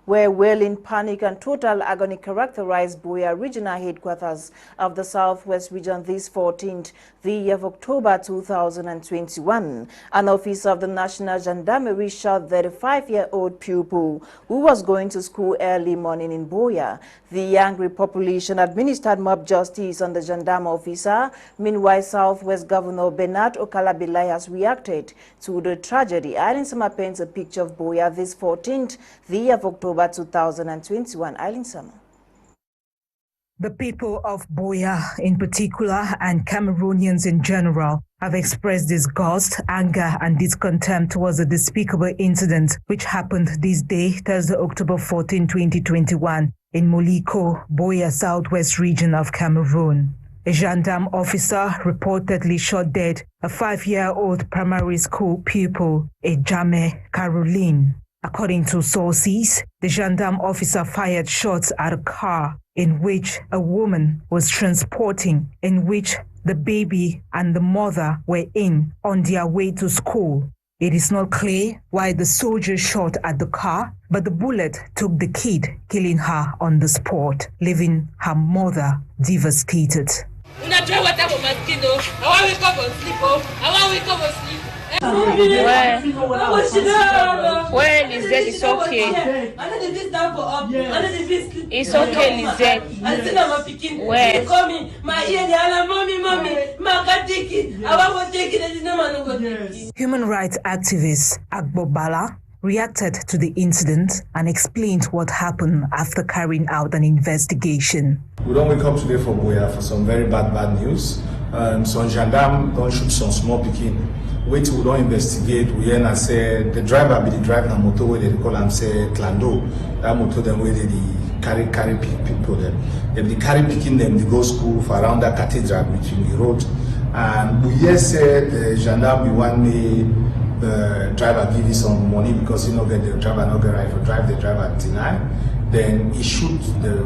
where wailing, panic and total agony characterized Buea regional headquarters of the Southwest region this 14th, the year of October 2021. An officer of the National Gendarmerie shot the 5-year-old pupil who was going to school early morning in Buea. The angry population administered mob justice on the gendarme officer. Meanwhile, Southwest Governor Bernard Okalabilai has reacted to the tragedy. Nsah paints a picture of Buea this 14th, the year of October 2021. Nsah. The people of Buea in particular and Cameroonians in general have expressed disgust, anger and discontent towards the despicable incident which happened this day, Thursday, October 14, 2021 in Moliko, Buea, Southwest region of Cameroon. A gendarme officer reportedly shot dead a 5-year-old primary school pupil, Ejame Caroline. According to sources, the gendarme officer fired shots at a car in which a woman was transporting, in which the baby and the mother were in on their way to school. It is not clear why the soldier shot at the car, but the bullet took the kid, killing her on the spot, leaving her mother devastated. Well, Lizette, it's okay. It's okay, Lizette. Human rights activist Agbo Bala reacted to the incident and explained what happened after carrying out an investigation. We don't wake up today for Buea for some very bad news. Some gendarme don't shoot some small pikin. Wait till we don't investigate. We hear and say the driver be the driver na motor where they call him say Clando. That motor them where they carry people them. If they carry picking them, they go school for around that cathedral between the road. And we hear say the gendarme be one day the driver give you some money because he not get the driver not get right for drive the driver deny. Then he shoot the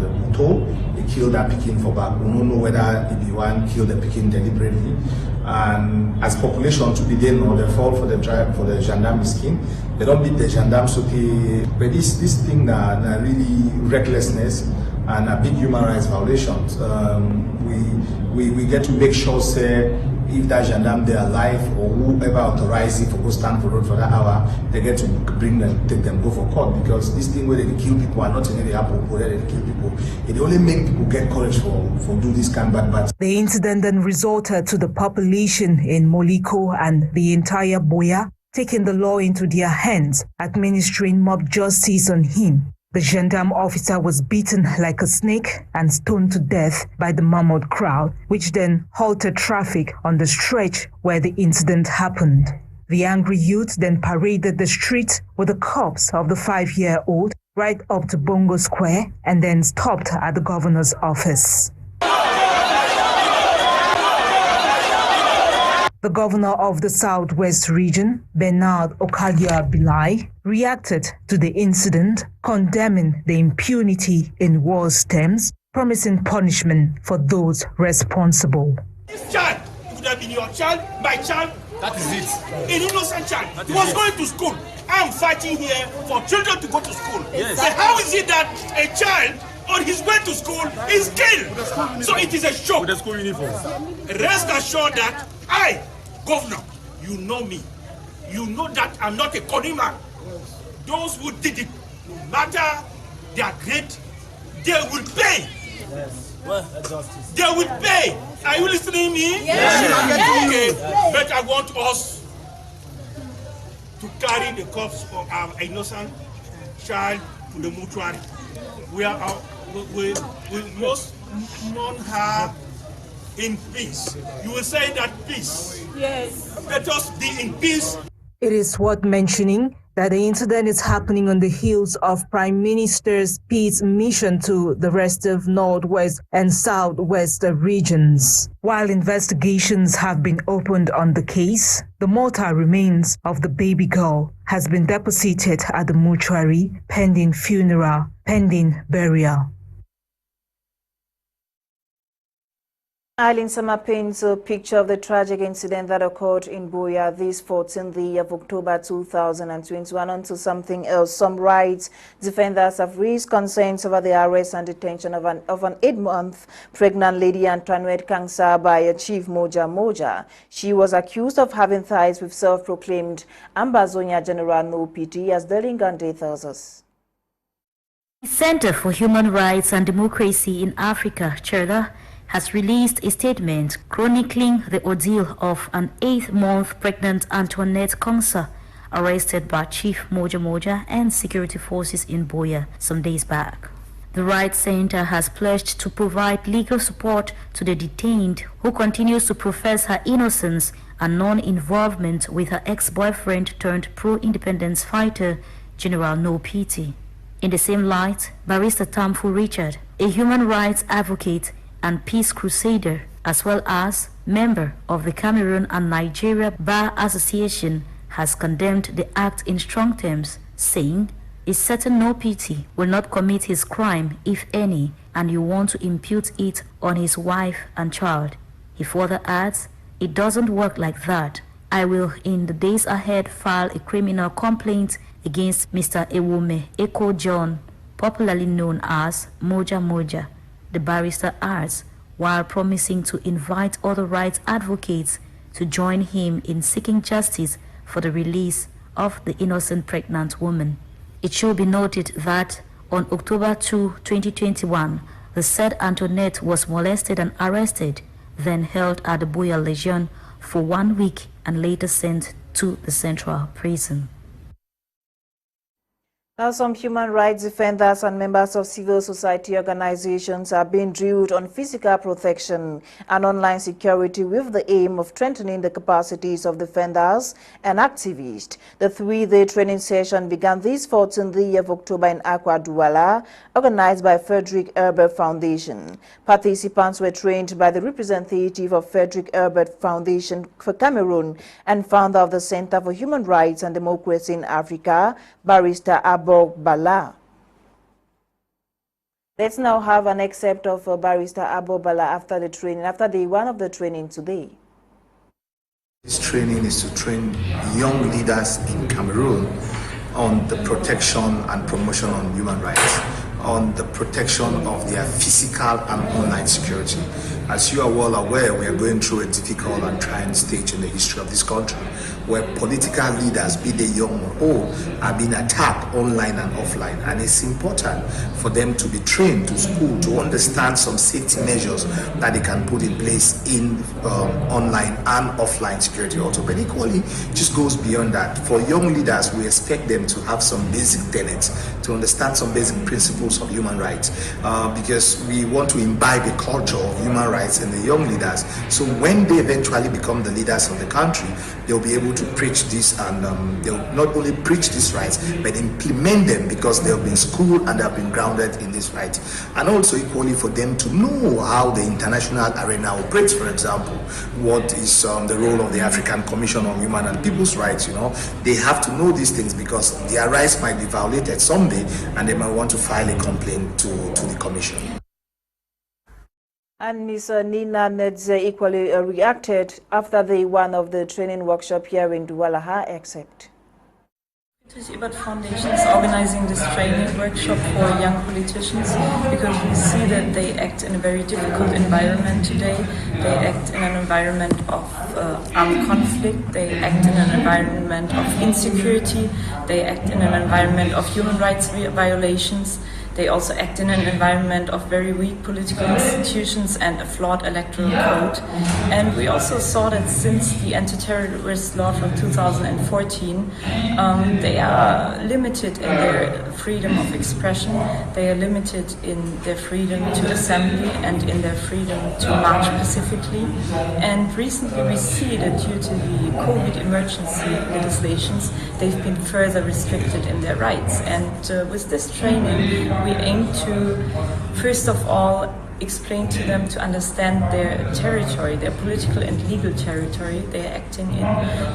motor, he killed that picking for back. We don't know whether the one killed the picking deliberately. And as population to be there, no, they fall for the gendarme skin. They don't beat the gendarmes, okay. But this thing na really recklessness and a big human rights violations. We get to make sure say if that gendarme they are alive or whoever authorized it for go stand for road for that hour, they get to bring them, take them, go for court, because this thing where they kill people are not in any happen where they kill people. It only make people get courage for do this kind of bad. The incident then resulted to the population in Moliko and the entire Buea taking the law into their hands, administering mob justice on him. The gendarme officer was beaten like a snake and stoned to death by the mammoth crowd, which then halted traffic on the stretch where the incident happened. The angry youth then paraded the street with the corpse of the 5-year-old right up to Bongo Square and then stopped at the governor's office. The governor of the Southwest region, Bernard Okalabilai, reacted to the incident, condemning the impunity in worse terms, promising punishment for those responsible. This child would have been your child, my child. That is it. An innocent child. He was going to school. I'm fighting here for children to go to school. Yes. So how is it that a child on his way to school is killed? So it is a shock. With the school uniform. Rest assured that I, Governor, you know me. You know that I'm not a cunning man. Those who did it, no matter their grade, they will pay. Yes. Well, justice. They will pay. Are you listening to me? Yes. Okay. But I want us to carry the corpse of our innocent child to the mortuary. We must mourn her in peace. You will say that peace. Yes. Let us be in peace. It is worth mentioning that the incident is happening on the heels of Prime Minister's peace mission to the rest of Northwest and Southwest regions. While investigations have been opened on the case, the mortal remains of the baby girl has been deposited at the mortuary pending burial. Nsah paints a picture of the tragic incident that occurred in Buea this 14th of October 2021. On to something else. Some rights defenders have raised concerns over the arrest and detention of an 8-month pregnant lady, Antoinette Nsah, by Chief Moja. She was accused of having ties with self-proclaimed Ambazonia General No PT, as Nolinga tells us. The Center for Human Rights and Democracy in Africa, CHERDA, has released a statement chronicling the ordeal of an 8-month pregnant Antoinette Nsah, arrested by Chief Moja and security forces in Buea some days back. The Rights Center has pledged to provide legal support to the detained, who continues to profess her innocence and non-involvement with her ex-boyfriend turned pro-independence fighter, General No PT. In the same light, Barrister Tamfu Richard, a human rights advocate and peace crusader, as well as member of the Cameroon and Nigeria Bar Association, has condemned the act in strong terms, saying, "A certain No PT will not commit his crime, if any, and you want to impute it on his wife and child." He further adds, "It doesn't work like that. I will in the days ahead file a criminal complaint against Mr. Ewane Eko John, popularly known as Moja," the barrister adds, while promising to invite other rights advocates to join him in seeking justice for the release of the innocent pregnant woman. It should be noted that on October 2, 2021, the said Antoinette was molested and arrested, then held at the Buea Legion for 1 week and later sent to the central prison. Now, some human rights defenders and members of civil society organizations are being drilled on physical protection and online security with the aim of strengthening the capacities of defenders and activists. The 3-day training session began this 14th of October in Accra, Douala, organized by Cedrick Herbert Foundation. Participants were trained by the representative of Cedrick Herbert Foundation for Cameroon and founder of the Center for Human Rights and Democracy in Africa, Barrister Bala. Let's now have an excerpt of Barrister Bala after the training, after day 1 of the training today. This training is to train young leaders in Cameroon on the protection and promotion of human rights, on the protection of their physical and online security. As you are well aware, we are going through a difficult and trying stage in the history of this country, where political leaders, be they young or old, are being attacked online and offline. And it's important for them to be trained to school to understand some safety measures that they can put in place in online and offline security also. But equally, it just goes beyond that. For young leaders, we expect them to have some basic tenets, to understand some basic principles of human rights, because we want to imbibe a culture of human rights in the young leaders. So when they eventually become the leaders of the country, they'll be able to preach this, and they'll not only preach these rights, but implement them, because they've been schooled and they've been grounded in this right. And also equally for them to know how the international arena operates. For example, what is the role of the African Commission on Human and People's Rights. They have to know these things, because their rights might be violated someday and they might want to file a complaint to the commission. And Ms. Nina Nedze equally reacted after the one of the training workshop here in Douala. Her except. It is Edgard Foundation is organizing this training workshop for young politicians, because we see that they act in a very difficult environment today. They act in an environment of armed conflict, they act in an environment of insecurity, they act in an environment of human rights violations. They also act in an environment of very weak political institutions and a flawed electoral code. And we also saw that since the anti-terrorist law from 2014, they are limited in their freedom of expression, they are limited in their freedom to assembly and in their freedom to march pacifically. And recently we see that due to the COVID emergency legislations, they've been further restricted in their rights. And with this training, we aim to, first of all, explain to them to understand their territory, their political and legal territory they are acting in,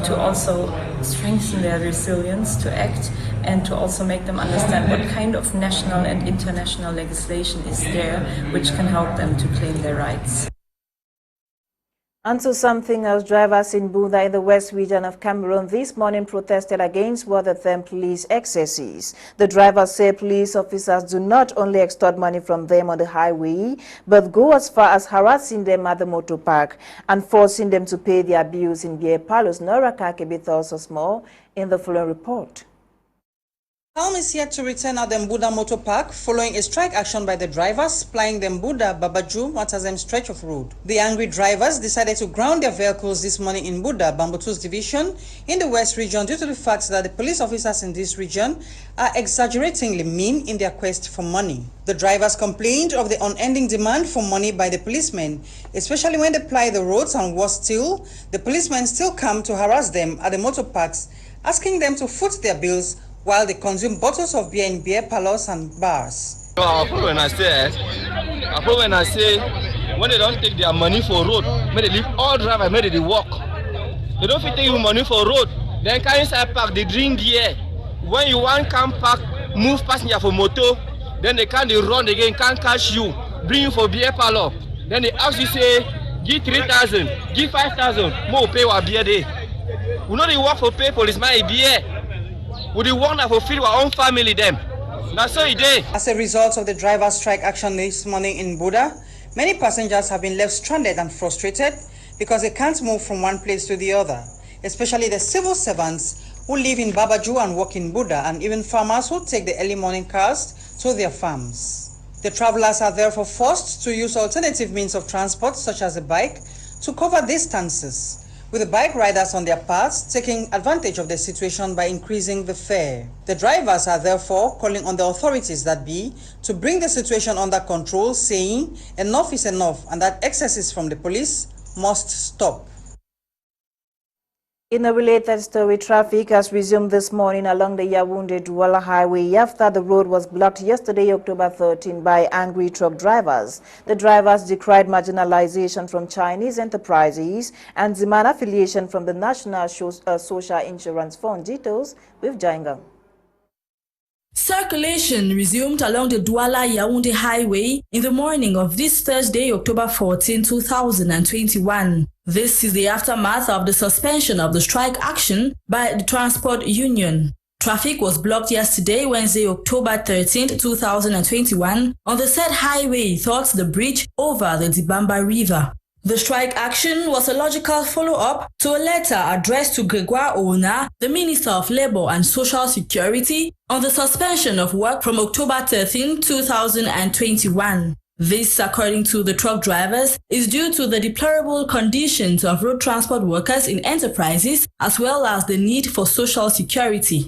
to also strengthen their resilience to act, and to also make them understand what kind of national and international legislation is there which can help them to claim their rights. And to something else, drivers in Buda in the west region of Cameroon this morning protested against what they term police excesses. The drivers say police officers do not only extort money from them on the highway, but go as far as harassing them at the motor park and forcing them to pay their bills in beer parlors. Nora Kakebe tells us more in the following report. Calm is yet to return at the Mbuda Motor Park following a strike action by the drivers plying the Mbuda Babaju Matazem stretch of road. The angry drivers decided to ground their vehicles this morning in Mbuda, Bambutu's division in the West region due to the fact that the police officers in this region are exaggeratingly mean in their quest for money. The drivers complained of the unending demand for money by the policemen, especially when they ply the roads, and worse still, the policemen still come to harass them at the motor parks, asking them to foot their bills while they consume bottles of beer in beer parlors and bars. I feel when I say, when they don't take their money for road, when they leave all drivers, when they walk. They don't take you money for road, then can inside park, they drink beer. When you want come park, move passenger for motor, then they can't run again, can't catch you, bring you for beer parlor. Then they ask you say, give 3,000, give 5,000, more pay what beer day. We know they work for pay policeman a beer. Would you want to fulfill our own family them? That's so it is. As a result of the driver's strike action this morning in Buda, many passengers have been left stranded and frustrated because they can't move from one place to the other, especially the civil servants who live in Babaju and work in Buda, and even farmers who take the early morning cars to their farms. The travelers are therefore forced to use alternative means of transport such as a bike to cover distances, with the bike riders on their parts taking advantage of the situation by increasing the fare. The drivers are therefore calling on the authorities that be to bring the situation under control, saying enough is enough and that excesses from the police must stop. In a related story, traffic has resumed this morning along the Yaoundé-Douala Highway after the road was blocked yesterday, October 13, by angry truck drivers. The drivers decried marginalization from Chinese enterprises and demand affiliation from the National Social Insurance Fund. Details with Jainga. Circulation resumed along the Douala-Yaoundé Highway in the morning of this Thursday, October 14, 2021. This is the aftermath of the suspension of the strike action by the Transport Union. Traffic was blocked yesterday, Wednesday, October 13, 2021, on the said highway towards the bridge over the Dibamba River. The strike action was a logical follow-up to a letter addressed to Gregoire Ona, the Minister of Labour and Social Security, on the suspension of work from October 13, 2021. This, according to the truck drivers, is due to the deplorable conditions of road transport workers in enterprises, as well as the need for social security.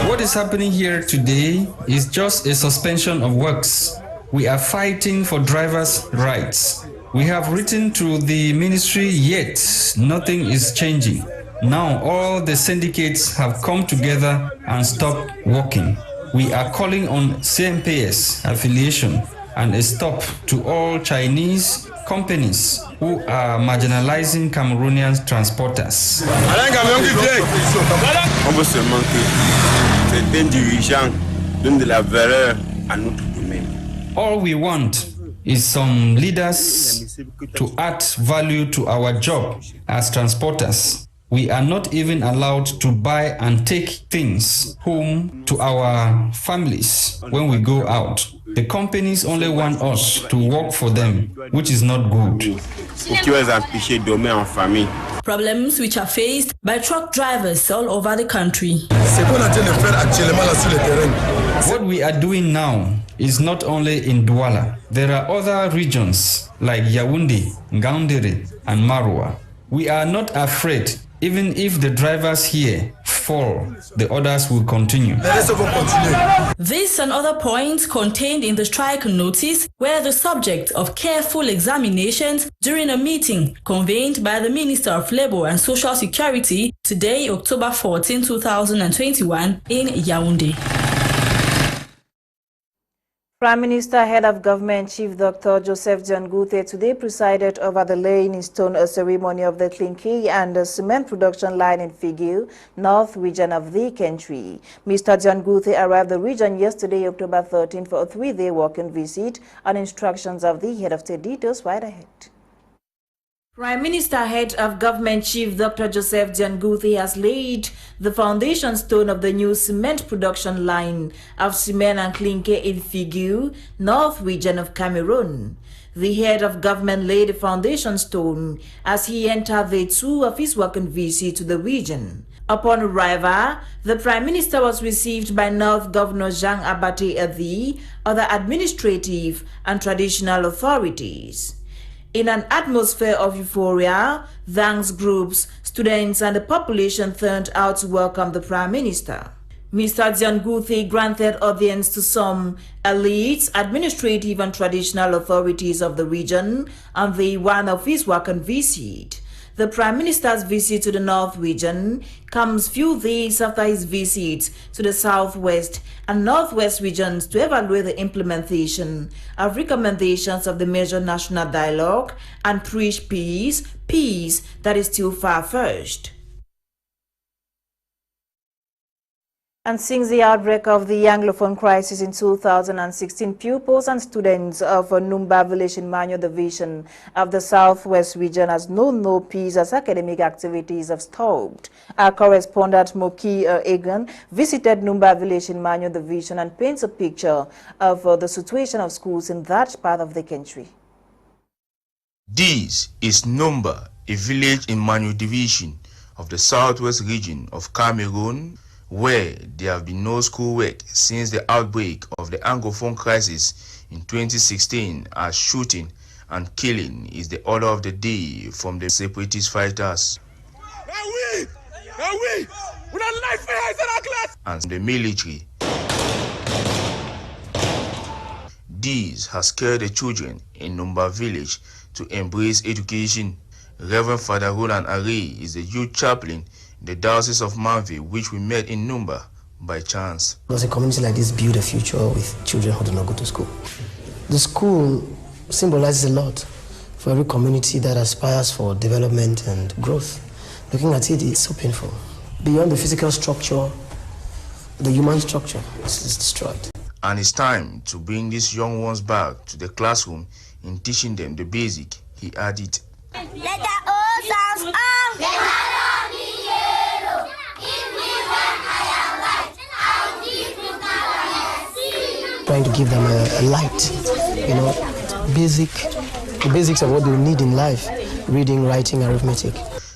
What is happening here today is just a suspension of works. We are fighting for drivers' rights. We have written to the ministry, yet nothing is changing. Now all the syndicates have come together and stopped working. We are calling on CMPS affiliation and a stop to all Chinese companies who are marginalizing Cameroonian transporters. On veut seulement que certains dirigeants donnent de la valeur à notre domaine. All we want is some leaders to add value to our job as transporters. We are not even allowed to buy and take things home to our families when we go out. The companies only want us to work for them, which is not good. Problems which are faced by truck drivers all over the country. What we are doing now is not only in Douala. There are other regions like Yaoundé, Ngaoundéré, and Maroua. We are not afraid. Even if the drivers here fall, the others will continue. This and other points contained in the strike notice were the subject of careful examinations during a meeting convened by the Minister of Labour and Social Security today, October 14, 2021, in Yaoundé. Prime Minister, Head of Government, Chief Dr. Joseph John Guthe today presided over the laying in stone ceremony of the clinker and cement production line in Figu, north region of the country. Mr. John Guthe arrived the region yesterday, October 13, for a 3-day working visit on instructions of the Head of State. Details right ahead. Prime Minister, Head of Government, Chief Dr. Joseph John Guthe has laid the foundation stone of the new cement production line of cement and clinker in Figu, north region of Cameroon. The Head of Government laid the foundation stone as he entered day 2 of his working visit to the region. Upon arrival, the Prime Minister was received by North Governor Jean Abate Edi, other administrative and traditional authorities. In an atmosphere of euphoria, thanks groups, students and the population turned out to welcome the Prime Minister. Mr. John Guthe granted audience to some elites, administrative and traditional authorities of the region on the one of his working visit. The Prime Minister's visit to the North region comes few days after his visit to the Southwest and Northwest regions to evaluate the implementation of recommendations of the major national dialogue and preach peace that is still far-fetched. And since the outbreak of the Anglophone crisis in 2016, pupils and students of Numba village in Manyo division of the Southwest region has known no peace as academic activities have stopped. Our correspondent Moki Egan visited Numba village in Manyo division and paints a picture of the situation of schools in that part of the country. This is Numba, a village in Manyo division of the Southwest region of Cameroon, where there have been no schoolwork since the outbreak of the Anglophone crisis in 2016, as shooting and killing is the order of the day from the separatist fighters and the military. This has scared the children in Numba village to embrace education. Reverend Father Roland Array is the youth chaplain in the Diocese of Manville, which we met in Numba by chance. Does a community like this build a future with children who do not go to school? The school symbolizes a lot for every community that aspires for development and growth. Looking at it, it's so painful. Beyond the physical structure, the human structure is destroyed. And it's time to bring these young ones back to the classroom in teaching them the basic, he added. Trying to give them a light, the basics of what they need in life, reading, writing, arithmetic.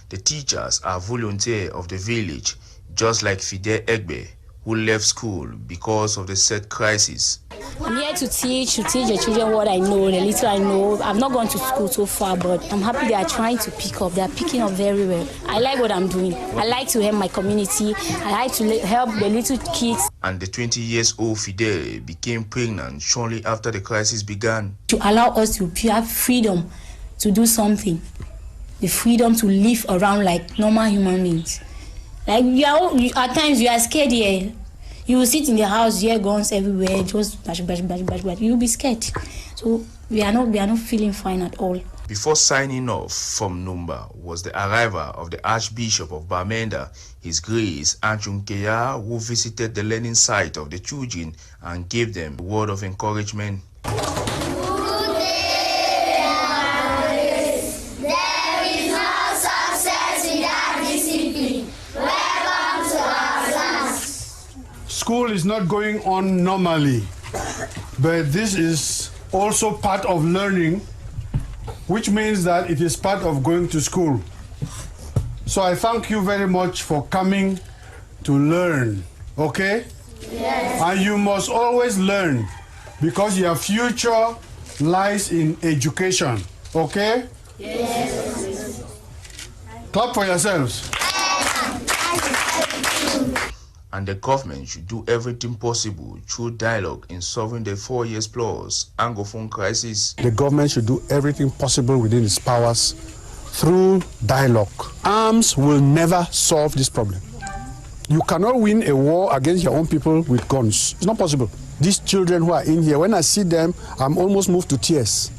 The teachers are volunteers of the village, just like Fidel Egbe, who left school because of the said crisis. I'm here to teach the children what I know, the little I know. I've not gone to school so far, but I'm happy they are trying to pick up. They are picking up very well. I like what I'm doing. I like to help my community. I like to help the little kids. And the 20-year-old Fidel became pregnant shortly after the crisis began. To allow us to have freedom to do something, the freedom to live around like normal human beings. Like at times you are scared here. You will sit in the house, hear guns everywhere, just bash. You'll be scared. So we are not feeling fine at all. Before signing off from Numba was the arrival of the Archbishop of Bamenda, His Grace Anchunkeya, who visited the learning site of the children and gave them a word of encouragement. School is not going on normally, but this is also part of learning, which means that it is part of going to school. So I thank you very much for coming to learn, okay? Yes. And you must always learn because your future lies in education, okay? Yes. Clap for yourselves. And the government should do everything possible through dialogue in solving the 4 years plus Anglophone crisis. The government should do everything possible within its powers through dialogue. Arms will never solve this problem. You cannot win a war against your own people with guns. It's not possible. These children who are in here, when I see them, I'm almost moved to tears.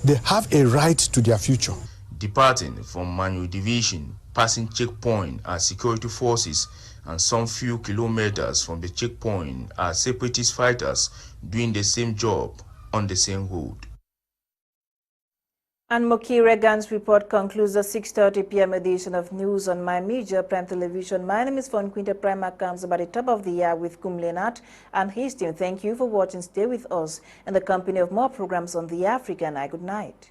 They have a right to their future. Departing from Manu Division, passing checkpoint are security forces, and some few kilometers from the checkpoint are separatist fighters doing the same job on the same road. And Moki Regan's report concludes the 6:30 p.m. edition of News on My Media Prime Television. My name is Fon Quinter. Prime comes about the top of the hour with Kum Lenat and his team. Thank you for watching. Stay with us in the company of more programs on the African Eye. Good night.